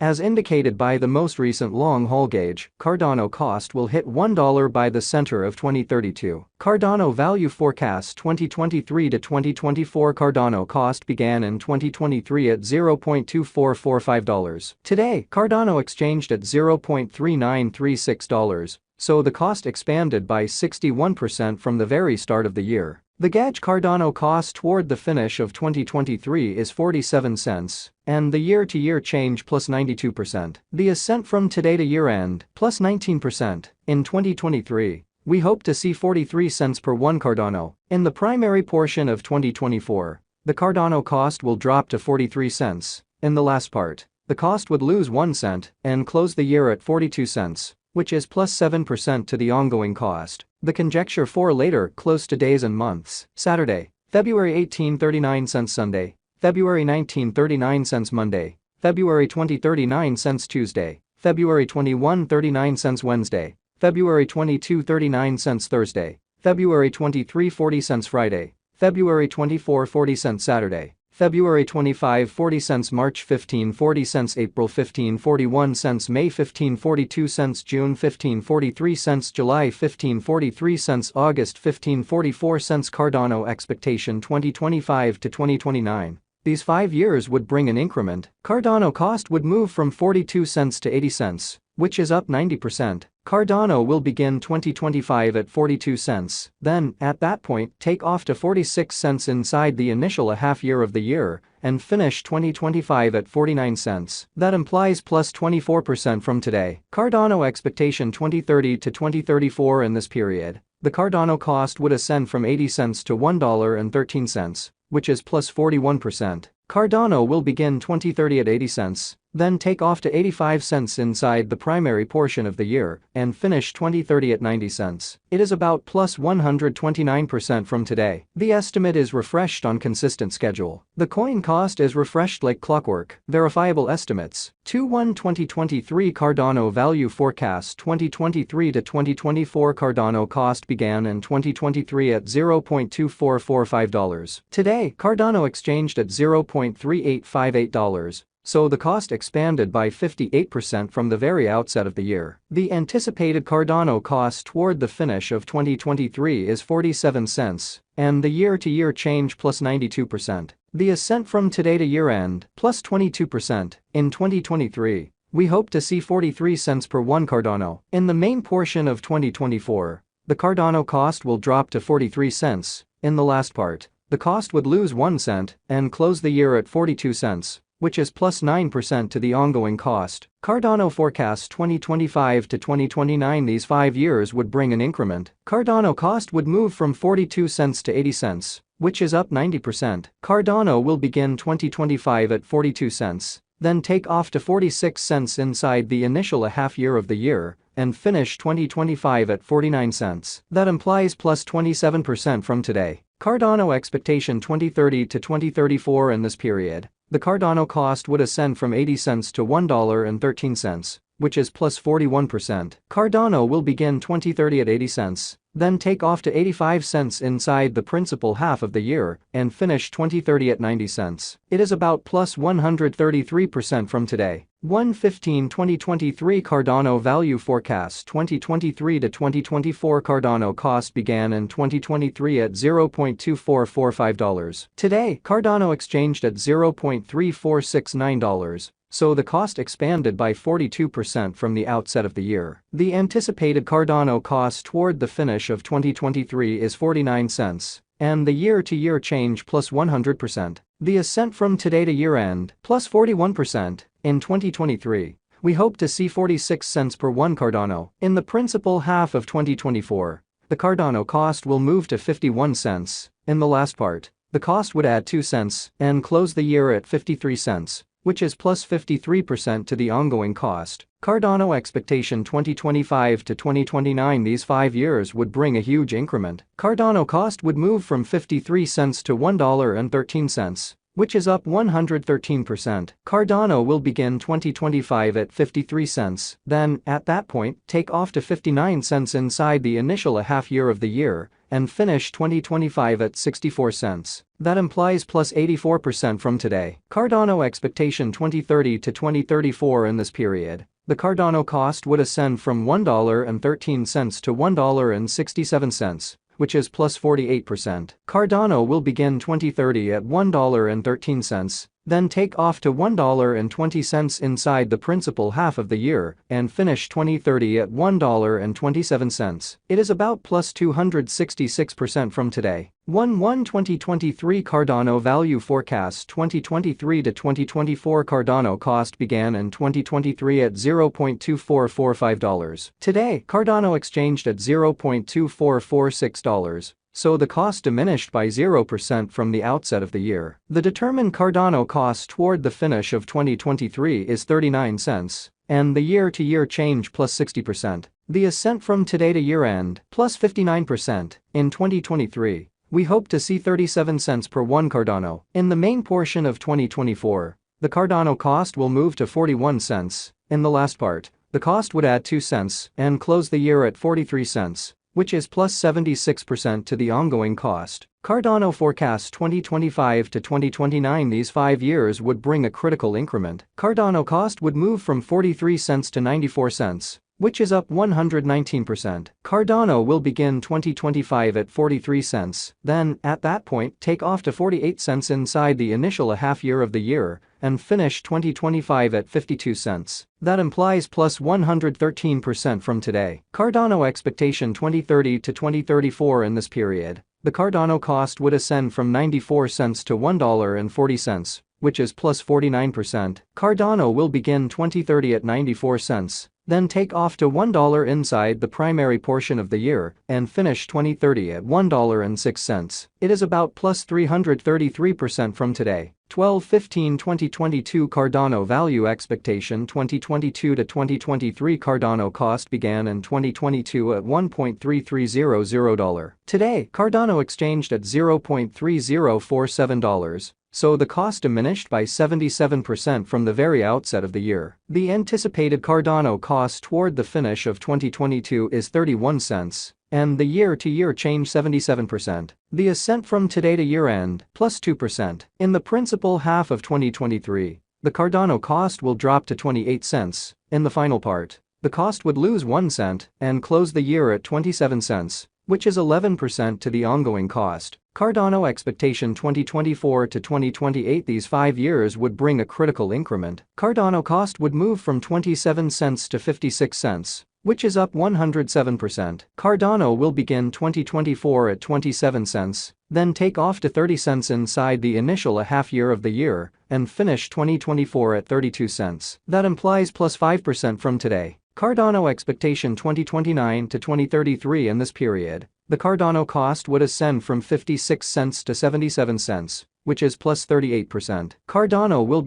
As indicated by the most recent long-haul gauge, Cardano cost will hit $1 by the center of 2032. Cardano value forecast 2023 to 2024. Cardano cost began in 2023 at $0.2445. Today, Cardano exchanged at $0.3936, so the cost expanded by 61% from the very start of the year. The gauge Cardano cost toward the finish of 2023 is 47 cents, and the year-to-year change plus 92%. The ascent from today to year-end plus 19%. In 2023, we hope to see 43 cents per one Cardano. In the primary portion of 2024, the Cardano cost will drop to 43 cents. In the last part, the cost would lose 1 cent and close the year at 42 cents, which is plus 7% to the ongoing cost. The conjecture for later close to days and months: Saturday, February 18, 39 cents. Sunday, February 19, 39 cents. Monday, February 20, 39 cents. Tuesday, February 21, 39 cents. Wednesday, February 22, 39 cents. Thursday, February 23, 40 cents. Friday, February 24, 40 cents. Saturday, February 25, 40 cents. March 15, 40 cents. April 15, 41 cents. May 15, 42 cents. June 15, 43 cents. July 15, 43 cents. August 15, 44 cents. Cardano expectation 2025 to 2029. These 5 years would bring an increment. Cardano cost would move from 42 cents to 80 cents, which is up 90%. Cardano will begin 2025 at 42 cents, then, at that point, take off to 46 cents inside the initial half year of the year, and finish 2025 at 49 cents. That implies plus 24% from today. Cardano expectation 2030 to 2034. In this period, the Cardano cost would ascend from 80 cents to $1.13, which is plus 41%. Cardano will begin 2030 at 80 cents, then take off to 85 cents inside the primary portion of the year, and finish 2030 at 90 cents. It is about plus 129% from today. The estimate is refreshed on consistent schedule. The coin cost is refreshed like clockwork. Verifiable estimates. 2/1/2023 Cardano value forecast 2023 to 2024. Cardano cost began in 2023 at $0.2445. Today, Cardano exchanged at $0.3858. So the cost expanded by 58% from the very outset of the year. The anticipated Cardano cost toward the finish of 2023 is 47 cents, and the year-to-year change plus 92%. The ascent from today to year-end plus 22%. In 2023, we hope to see 43 cents per one Cardano. In the main portion of 2024, the Cardano cost will drop to 43 cents. In the last part, the cost would lose 1 cent and close the year at 42 cents. Which is plus 9% to the ongoing cost. Cardano forecasts 2025 to 2029. These 5 years would bring an increment. Cardano cost would move from 42 cents to 80 cents, which is up 90%. Cardano will begin 2025 at 42 cents, then take off to 46 cents inside the initial half year of the year, and finish 2025 at 49 cents. That implies plus 27% from today. Cardano expectation 2030 to 2034. In this period, the Cardano cost would ascend from 80 cents to $1.13, which is plus 41%. Cardano will begin 2030 at 80 cents, then take off to 85 cents inside the principal half of the year, and finish 2030 at 90 cents. It is about plus 133% from today. 1/15/2023 Cardano value forecast 2023 to 2024. Cardano cost began in 2023 at $0.2445. Today, Cardano exchanged at $0.3469. So the cost expanded by 42% from the outset of the year. The anticipated Cardano cost toward the finish of 2023 is 49 cents, and the year-to-year change plus 100%. The ascent from today to year-end plus 41%. In 2023, we hope to see 46 cents per one Cardano. In the principal half of 2024, the Cardano cost will move to 51 cents. In the last part, the cost would add 2 cents and close the year at 53 cents. Which is plus 53% to the ongoing cost. Cardano expectation 2025 to 2029. These 5 years would bring a huge increment. Cardano cost would move from 53 cents to $1.13, which is up 113%. Cardano will begin 2025 at 53 cents, then, at that point, take off to 59 cents inside the initial half year of the year, and finish 2025 at 64 cents. That implies plus 84% from today. Cardano expectation 2030 to 2034. In this period, the Cardano cost would ascend from $1.13 to $1.67, which is plus 48%. Cardano will begin 2030 at $1.13, then take off to $1.20 inside the principal half of the year, and finish 2030 at $1.27. It is about plus 266% from today. 2023 Cardano value forecast 2023 to 2024 Cardano cost began in 2023 at $0.2445. Today, Cardano exchanged at $0.2446. So the cost diminished by 0% from the outset of the year. The determined Cardano cost toward the finish of 2023 is 39 cents, and the year-to-year change plus 60%. The ascent from today to year-end plus 59%. In 2023, we hope to see 37 cents per one Cardano. In the main portion of 2024, the Cardano cost will move to 41 cents. In the last part, the cost would add 2 cents and close the year at 43 cents. Which is plus 76% to the ongoing cost. Cardano forecasts 2025 to 2029. These 5 years would bring a critical increment. Cardano cost would move from 43 cents to 94 cents, which is up 119%. Cardano will begin 2025 at 43 cents, then, at that point, take off to 48 cents inside the initial half year of the year, and finish 2025 at 52 cents. That implies plus 113% from today. Cardano expectation 2030 to 2034. In this period, the Cardano cost would ascend from 94 cents to $1.40, which is plus 49%. Cardano will begin 2030 at 94 cents. Then take off to $1 inside the primary portion of the year, and finish 2030 at $1.06. It is about plus 333% from today. 12/15/2022 Cardano value expectation 2022 to 2023 Cardano cost began in 2022 at $1.3300. Today, Cardano exchanged at $0.3047. So the cost diminished by 77% from the very outset of the year. The anticipated Cardano cost toward the finish of 2022 is 31 cents, and the year-to-year change 77%. The ascent from today to year-end, plus 2%. In the principal half of 2023, the Cardano cost will drop to 28 cents. In the final part, the cost would lose 1 cent and close the year at 27 cents, which is 11% to the ongoing cost. Cardano expectation 2024 to 2028. These 5 years would bring a critical increment. Cardano cost would move from 27 cents to 56 cents, which is up 107%. Cardano will begin 2024 at 27 cents, then take off to 30 cents inside the initial half year of the year, and finish 2024 at 32 cents. That implies plus 5% from today. Cardano expectation 2029 to 2033. In this period, the Cardano cost would ascend from 56 cents to 77 cents, which is plus 38%. Cardano will be